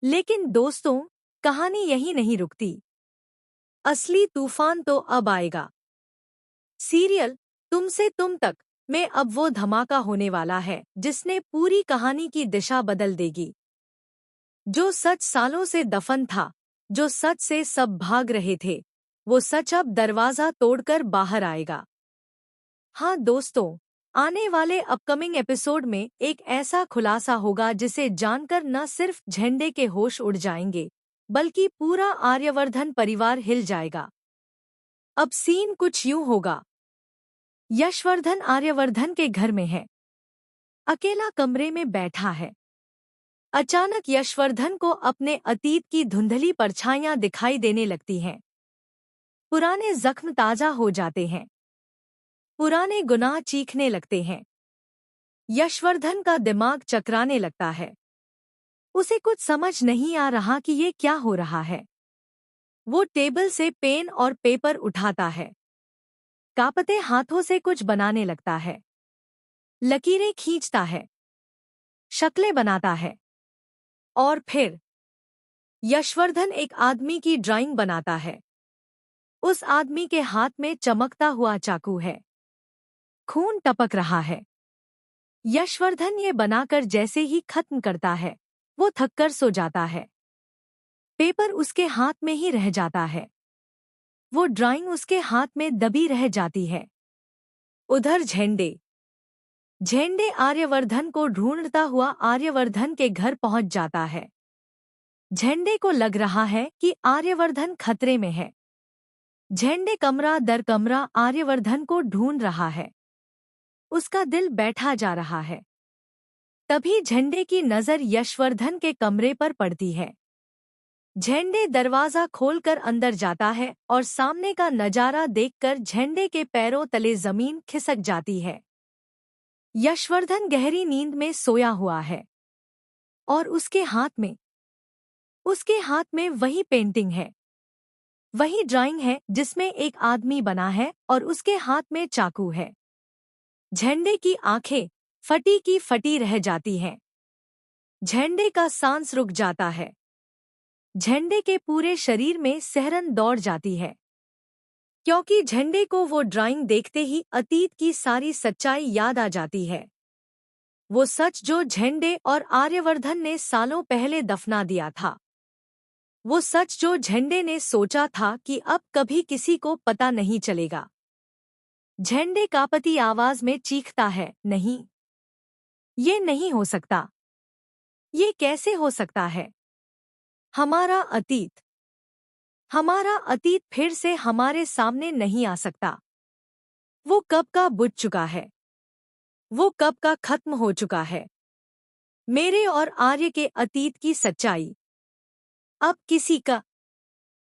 लेकिन दोस्तों, कहानी यही नहीं रुकती। असली तूफान तो अब आएगा। सीरियल तुमसे तुम तक में अब वो धमाका होने वाला है जिसने पूरी कहानी की दिशा बदल देगी। जो सच सालों से दफन था, जो सच से सब भाग रहे थे, वो सच अब दरवाजा तोड़कर बाहर आएगा। हाँ दोस्तों, आने वाले अपकमिंग एपिसोड में एक ऐसा खुलासा होगा जिसे जानकर न सिर्फ झंडे के होश उड़ जाएंगे, बल्कि पूरा आर्यवर्धन परिवार हिल जाएगा। अब सीन कुछ यूं होगा। यशवर्धन आर्यवर्धन के घर में है। अकेला कमरे में बैठा है। अचानक यशवर्धन को अपने अतीत की धुंधली परछाइयां दिखाई देने लगती हैं। पुराने जख्म ताजा हो जाते हैं। पुराने गुनाह चीखने लगते हैं। यशवर्धन का दिमाग चकराने लगता है। उसे कुछ समझ नहीं आ रहा कि ये क्या हो रहा है। वो टेबल से पेन और पेपर उठाता है। कांपते हाथों से कुछ बनाने लगता है। लकीरें खींचता है। शक्लें बनाता है। और फिर यशवर्धन एक आदमी की ड्राइंग बनाता है। उस आदमी के हाथ में चमकता हुआ चाकू है। खून टपक रहा है। यशवर्धन ये बनाकर जैसे ही खत्म करता है, वो थककर सो जाता है। पेपर उसके हाथ में ही रह जाता है। वो ड्राइंग उसके हाथ में दबी रह जाती है। उधर झेंडे झेंडे आर्यवर्धन को ढूंढता हुआ आर्यवर्धन के घर पहुंच जाता है। झेंडे को लग रहा है कि आर्यवर्धन खतरे में है। झेंडे कमरा दर कमरा आर्यवर्धन को ढूंढ रहा है। उसका दिल बैठा जा रहा है। तभी झेंडे की नजर यशवर्धन के कमरे पर पड़ती है। झेंडे दरवाजा खोलकर अंदर जाता है और सामने का नजारा देखकर झेंडे के पैरों तले जमीन खिसक जाती है। यशवर्धन गहरी नींद में सोया हुआ है और उसके हाथ में वही पेंटिंग है। वही ड्राइंग है जिसमें एक आदमी बना है और उसके हाथ में चाकू है। झेंडे की आंखें फटी की फटी रह जाती हैं। झेंडे का सांस रुक जाता है। झेंडे के पूरे शरीर में सिहरन दौड़ जाती है, क्योंकि झेंडे को वो ड्राइंग देखते ही अतीत की सारी सच्चाई याद आ जाती है। वो सच जो झेंडे और आर्यवर्धन ने सालों पहले दफना दिया था। वो सच जो झेंडे ने सोचा था कि अब कभी किसी को पता नहीं चलेगा। झेंडे कांपती आवाज में चीखता है, नहीं, ये नहीं हो सकता। ये कैसे हो सकता है? हमारा अतीत फिर से हमारे सामने नहीं आ सकता। वो कब का बुझ चुका है। वो कब का खत्म हो चुका है। मेरे और आर्य के अतीत की सच्चाई अब किसी का